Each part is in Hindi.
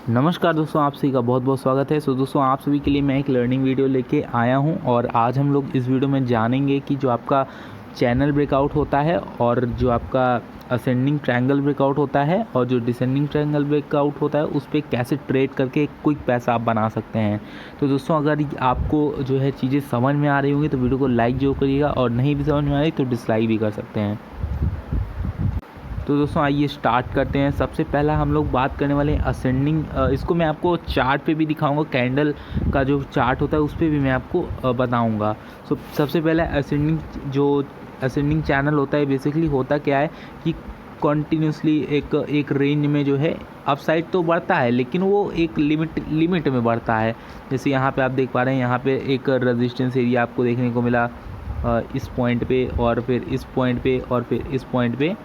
नमस्कार दोस्तों, आप सभी का बहुत बहुत स्वागत है। दोस्तों, आप सभी के लिए मैं एक लर्निंग वीडियो लेके आया हूं और आज हम लोग इस वीडियो में जानेंगे कि जो आपका चैनल ब्रेकआउट होता है और जो आपका असेंडिंग ट्रायंगल ब्रेकआउट होता है और जो डिसेंडिंग ट्रायंगल ब्रेकआउट होता है उस पर कैसे ट्रेड करके एक क्विक पैसा आप बना सकते हैं। तो दोस्तों, अगर आपको जो है चीज़ें समझ में आ रही होंगी तो वीडियो को लाइक जरूर करिएगा और नहीं भी समझ में आ रही तो डिसलाइक भी कर सकते हैं। तो दोस्तों, आइए स्टार्ट करते हैं। सबसे पहला हम लोग बात करने वाले हैं असेंडिंग। इसको मैं आपको चार्ट पे भी दिखाऊंगा, कैंडल का जो चार्ट होता है उस पर भी मैं आपको बताऊंगा। सबसे पहला असेंडिंग चैनल होता है। बेसिकली होता क्या है कि कॉन्टीन्यूसली एक रेंज में जो है अप साइड तो बढ़ता है, लेकिन वो एक लिमिट में बढ़ता है। जैसे यहाँ पे आप देख पा रहे हैं, यहाँ पे एक रेजिस्टेंस एरिया आपको देखने को मिला इस पॉइंट पे, और फिर इस पॉइंट पे, और फिर इस पॉइंट पे,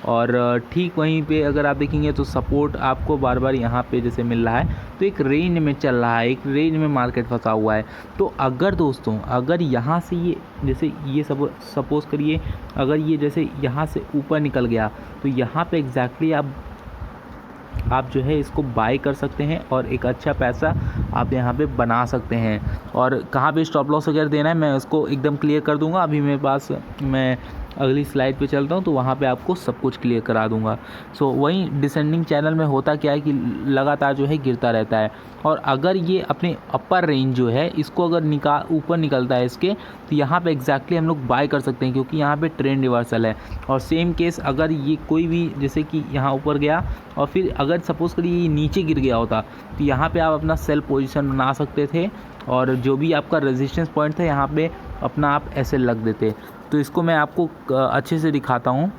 और ठीक वहीं पे अगर आप देखेंगे तो सपोर्ट आपको बार बार यहाँ पे जैसे मिल रहा है। तो एक रेंज में चल रहा है, एक रेंज में मार्केट फंसा हुआ है। तो अगर दोस्तों, अगर यहाँ से ये जैसे ये सपोज करिए, अगर ये जैसे यहाँ से ऊपर निकल गया तो यहाँ पे एग्जैक्टली आप जो है इसको बाय कर सकते हैं और एक अच्छा पैसा आप यहाँ पे बना सकते हैं। और कहाँ पे स्टॉप लॉस वगैरह देना है मैं उसको एकदम क्लियर कर दूंगा। अभी मेरे पास, मैं अगली स्लाइड पे चलता हूँ तो वहाँ पे आपको सब कुछ क्लियर करा दूंगा। वहीं डिसेंडिंग चैनल में होता क्या है कि लगातार जो है गिरता रहता है, और अगर ये अपने अपर रेंज जो है इसको अगर ऊपर निकलता है इसके, तो यहाँ पे एग्जैक्टली हम लोग बाय कर सकते हैं, क्योंकि यहाँ पे ट्रेंड रिवर्सल है। और सेम केस अगर ये कोई भी जैसे कि यहाँ ऊपर गया और फिर अगर सपोज़ करिए ये नीचे गिर गया होता तो यहाँ पे आप अपना सेल पोजीशन बना सकते थे, और जो भी आपका रेजिस्टेंस पॉइंट था यहाँ पे अपना आप ऐसे लग देते। तो इसको मैं आपको अच्छे से दिखाता हूँ।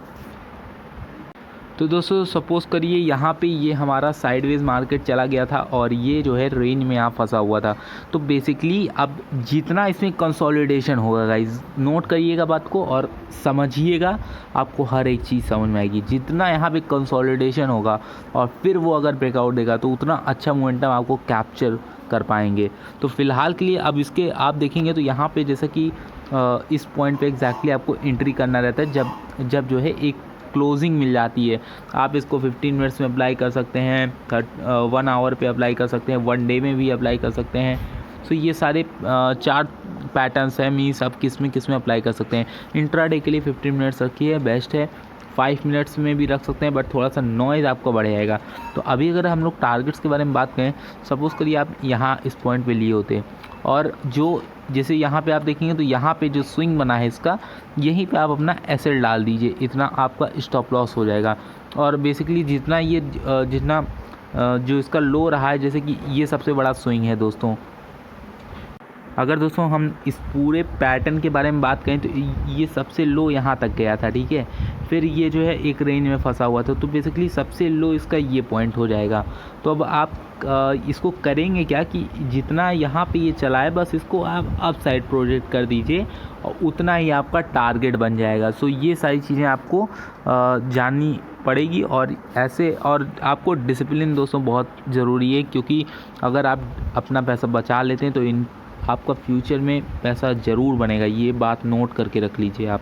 तो दोस्तों, सपोज़ करिए यहाँ पे ये हमारा साइडवेज मार्केट चला गया था और ये जो है रेंज में यहाँ फंसा हुआ था। तो बेसिकली अब जितना इसमें कंसोलिडेशन होगा, गाइस नोट करिएगा बात को और समझिएगा, आपको हर एक चीज़ समझ में आएगी। जितना यहाँ पे कंसोलिडेशन होगा और फिर वो अगर ब्रेकआउट देगा तो उतना अच्छा मोमेंटम आपको कैप्चर कर पाएंगे। तो फ़िलहाल के लिए अब इसके आप देखेंगे तो यहाँ पे जैसा कि इस पॉइंट पे एग्जैक्टली आपको एंट्री करना रहता है जब जो है एक क्लोजिंग मिल जाती है। आप इसको 15 मिनट्स में अप्लाई कर सकते हैं, 1 आवर पे अप्लाई कर सकते हैं, 1 डे में भी अप्लाई कर सकते हैं। ये सारे 4 पैटर्न्स हैं, मीन्स आप किस में अप्लाई कर सकते हैं। इंट्राडे के लिए 15 मिनट्स रखिए, बेस्ट है। 5 मिनट्स में भी रख सकते हैं, बट थोड़ा सा नॉइज़ आपको बढ़ जाएगा। तो अभी अगर हम लोग टारगेट्स के बारे में बात करें, सपोज़ करिए आप यहाँ इस पॉइंट पे लिए होते, और जो जैसे यहाँ पे आप देखेंगे तो यहाँ पे जो स्विंग बना है इसका, यहीं पे आप अपना एसएल डाल दीजिए, इतना आपका स्टॉप लॉस हो जाएगा। और बेसिकली जितना जो इसका लो रहा है, जैसे कि ये सबसे बड़ा स्विंग है दोस्तों। अगर दोस्तों हम इस पूरे पैटर्न के बारे में बात करें तो ये सबसे लो यहाँ तक गया था, ठीक है। फिर ये जो है एक रेंज में फंसा हुआ था, तो बेसिकली सबसे लो इसका ये पॉइंट हो जाएगा। तो अब आप इसको करेंगे क्या कि जितना यहाँ पे ये चला है, बस इसको आप अप साइड प्रोजेक्ट कर दीजिए और उतना ही आपका टारगेट बन जाएगा। ये सारी चीज़ें आपको जाननी पड़ेगी, और आपको डिसिप्लिन दोस्तों बहुत ज़रूरी है, क्योंकि अगर आप अपना पैसा बचा लेते हैं तो आपका फ्यूचर में पैसा ज़रूर बनेगा। ये बात नोट करके रख लीजिए आप।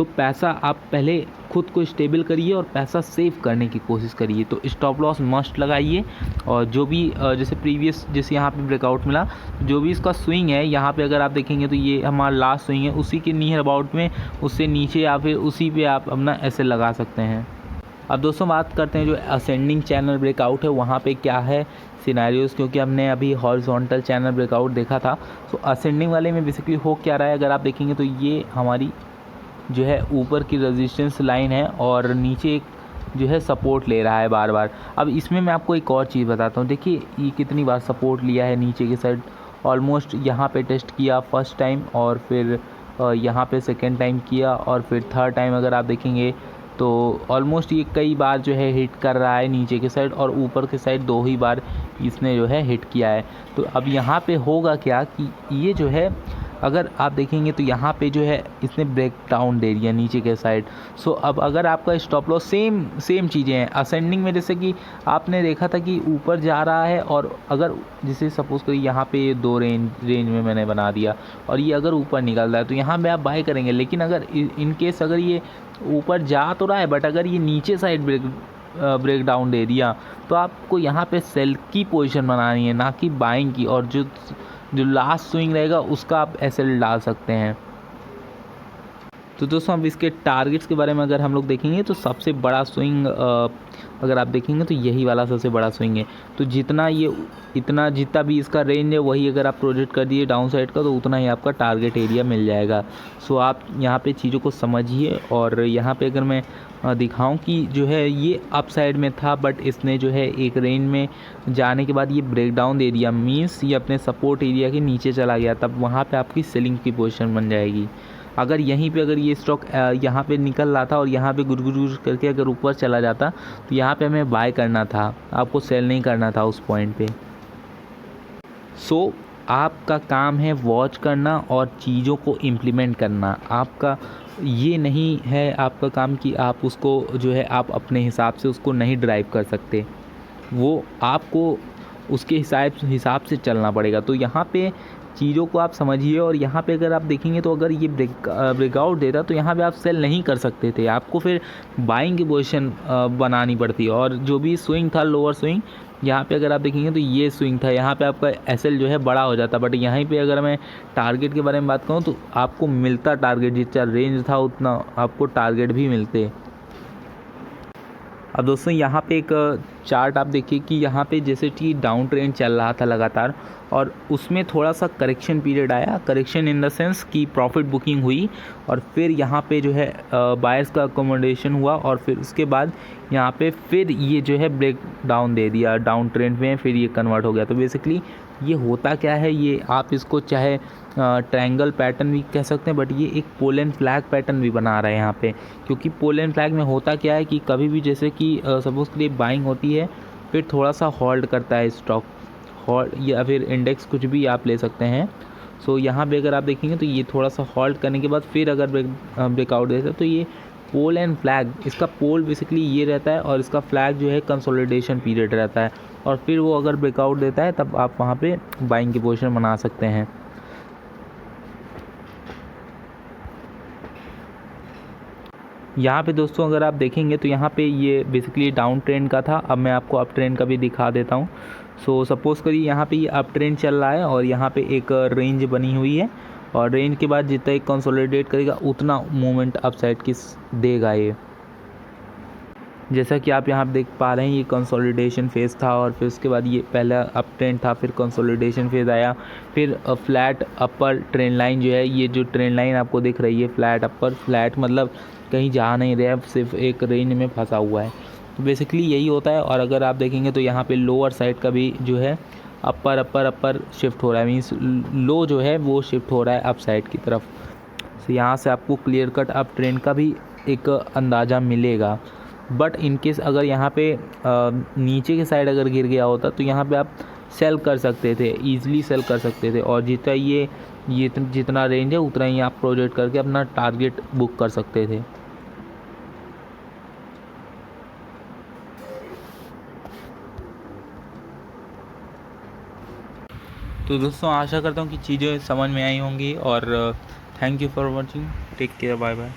पैसा आप पहले खुद को स्टेबल करिए और पैसा सेव करने की कोशिश करिए। तो स्टॉप लॉस मस्ट लगाइए, और जो भी जैसे यहाँ पे ब्रेकआउट मिला, जो भी इसका स्विंग है यहाँ पे अगर आप देखेंगे तो ये हमारा लास्ट स्विंग है, उसी के नियर अबाउट में, उससे नीचे या फिर उसी पे आप अपना ऐसे लगा सकते हैं। अब दोस्तों, बात करते हैं जो असेंडिंग चैनल ब्रेकआउट है वहाँ पे क्या है सिनेरियोज़, क्योंकि हमने अभी हॉरिजॉन्टल चैनल ब्रेकआउट देखा था। असेंडिंग वाले में बेसिकली हो क्या रहा है, अगर आप देखेंगे तो ये हमारी जो है ऊपर की रेजिस्टेंस लाइन है और नीचे एक जो है सपोर्ट ले रहा है बार बार। अब इसमें मैं आपको एक और चीज़ बताता हूँ। देखिए ये कितनी बार सपोर्ट लिया है नीचे की साइड, ऑलमोस्ट यहाँ पे टेस्ट किया फर्स्ट टाइम, और फिर यहाँ पे सेकेंड टाइम किया, और फिर थर्ड टाइम अगर आप देखेंगे तो ऑलमोस्ट ये कई बार जो है हिट कर रहा है नीचे के साइड, और ऊपर के साइड 2 ही बार इसने जो है हिट किया है। तो अब यहाँ पे होगा क्या कि ये जो है अगर आप देखेंगे तो यहाँ पे जो है इसने ब्रेक डाउन दे दिया नीचे के साइड। अब अगर आपका स्टॉप लॉस सेम चीज़ें हैं असेंडिंग में, जैसे कि आपने देखा था कि ऊपर जा रहा है, और अगर जैसे सपोज़ करिए यहाँ पे ये 2 रेंज में मैंने बना दिया, और ये अगर ऊपर निकल रहा है तो यहाँ पे आप बाय करेंगे। लेकिन अगर इन केस अगर ये ऊपर जा तो रहा है, बट अगर ये नीचे साइड ब्रेक डाउन दे दिया, तो आपको यहाँ पे सेल की पोजीशन बनानी है, ना कि बाइंग की। और जो लास्ट स्विंग रहेगा उसका आप एसएल डाल सकते हैं। तो दोस्तों अब इसके टारगेट्स के बारे में अगर हम लोग देखेंगे तो सबसे बड़ा स्विंग अगर आप देखेंगे तो यही वाला सबसे बड़ा स्विंग है। तो जितना भी इसका रेंज है वही अगर आप प्रोजेक्ट कर दिए डाउन साइड का, तो उतना ही आपका टारगेट एरिया मिल जाएगा। सो आप यहाँ पे चीज़ों को समझिए। और यहाँ पे अगर मैं दिखाऊं कि जो है ये अप साइड में था, बट इसने जो है एक रेंज में जाने के बाद ये ब्रेक डाउन दे दिया, मीन्स ये अपने सपोर्ट एरिया के नीचे चला गया, तब वहाँ पे आपकी सेलिंग की पोजीशन बन जाएगी। अगर यहीं पे अगर ये स्टॉक यहाँ पे निकल रहा था और यहाँ पे गुड़ करके अगर ऊपर चला जाता, तो यहाँ पे हमें बाय करना था, आपको सेल नहीं करना था उस पॉइंट पे। सो आपका काम है वॉच करना और चीज़ों को इम्प्लीमेंट करना। आपका ये नहीं है आपका काम कि आप उसको जो है आप अपने हिसाब से उसको नहीं ड्राइव कर सकते, वो आपको उसके हिसाब से चलना पड़ेगा। तो यहाँ पे चीज़ों को आप समझिए। और यहाँ पे अगर आप देखेंगे तो अगर ये ब्रेकआउट देता तो यहाँ पे आप सेल नहीं कर सकते थे, आपको फिर बाइंग की पोजीशन बनानी पड़ती। और जो भी स्विंग था लोअर स्विंग, यहाँ पे अगर आप देखेंगे तो ये स्विंग था, यहाँ पे आपका एसएल जो है बड़ा हो जाता। बट यहाँ पे अगर मैं टारगेट के बारे में बात करूँ तो आपको मिलता टारगेट, जितना रेंज था उतना आपको टारगेट भी मिलते। अब दोस्तों यहाँ पे एक चार्ट आप देखिए कि यहाँ पे जैसे कि डाउन ट्रेंड चल रहा था लगातार, और उसमें थोड़ा सा करेक्शन पीरियड आया, करेक्शन इन द सेंस कि प्रॉफिट बुकिंग हुई, और फिर यहाँ पे जो है बायर्स का अकोमोडेशन हुआ, और फिर उसके बाद यहाँ पे फिर ये जो है ब्रेक डाउन दे दिया डाउन ट्रेंड में, फिर ये कन्वर्ट हो गया। तो बेसिकली ये होता क्या है, ये आप इसको चाहे ट्रायंगल पैटर्न भी कह सकते हैं, बट ये एक पोल एंड फ्लैग पैटर्न भी बना रहा है यहाँ पे। क्योंकि पोल एंड फ्लैग में होता क्या है कि कभी भी जैसे कि सपोज़ के लिए बाइंग होती है, फिर थोड़ा सा होल्ड करता है स्टॉक, होल्ड या फिर इंडेक्स कुछ भी आप ले सकते हैं। सो यहाँ पे अगर आप देखेंगे तो ये थोड़ा सा होल्ड करने के बाद फिर अगर ब्रेकआउट देता है, तो ये पोल एंड फ्लैग, इसका पोल बेसिकली ये रहता है और इसका फ्लैग जो है कंसोलिडेशन पीरियड रहता है। और फिर वो अगर ब्रेकआउट देता है तब आप वहाँ पे बाइंग की पोजीशन बना सकते हैं। यहाँ पे दोस्तों अगर आप देखेंगे तो यहाँ पे ये बेसिकली डाउन ट्रेंड का था। अब मैं आपको अप ट्रेंड का भी दिखा देता हूँ। सो सपोज़ करिए यहाँ पे ये अप ट्रेंड चल रहा है और यहाँ पे एक रेंज बनी हुई है, और रेंज के बाद जितना एक कंसोलिडेट करेगा उतना मूवमेंट अप साइड की देगा ये। जैसा कि आप यहाँ देख पा रहे हैं ये कंसोलिडेशन फेज़ था, और फिर उसके बाद ये पहला अप ट्रेंड था, फिर कंसोलिडेशन फेज़ आया, फिर फ्लैट अपर ट्रेंड लाइन जो है, ये जो ट्रेंड लाइन आपको दिख रही है फ्लैट अपर, फ्लैट मतलब कहीं जा नहीं रहा है, सिर्फ एक रेंज में फंसा हुआ है। तो बेसिकली यही होता है। और अगर आप देखेंगे तो यहाँ पे लोअर साइड का भी जो है अपर अपर अपर शिफ्ट हो रहा है, मीन्स लो जो है वो शिफ्ट हो रहा है अप साइड की तरफ। तो यहाँ से आपको क्लियर कट अप ट्रेंड का भी एक अंदाज़ा मिलेगा। बट इनकेस अगर यहाँ पे नीचे के साइड अगर गिर गया होता तो यहाँ पे आप सेल कर सकते थे, ईज़िली सेल कर सकते थे, और जितना ये जितना रेंज है उतना ही आप प्रोजेक्ट करके अपना टारगेट बुक कर सकते थे। तो दोस्तों आशा करता हूँ कि चीज़ें समझ में आई होंगी, और thank you for watching, take care, bye bye.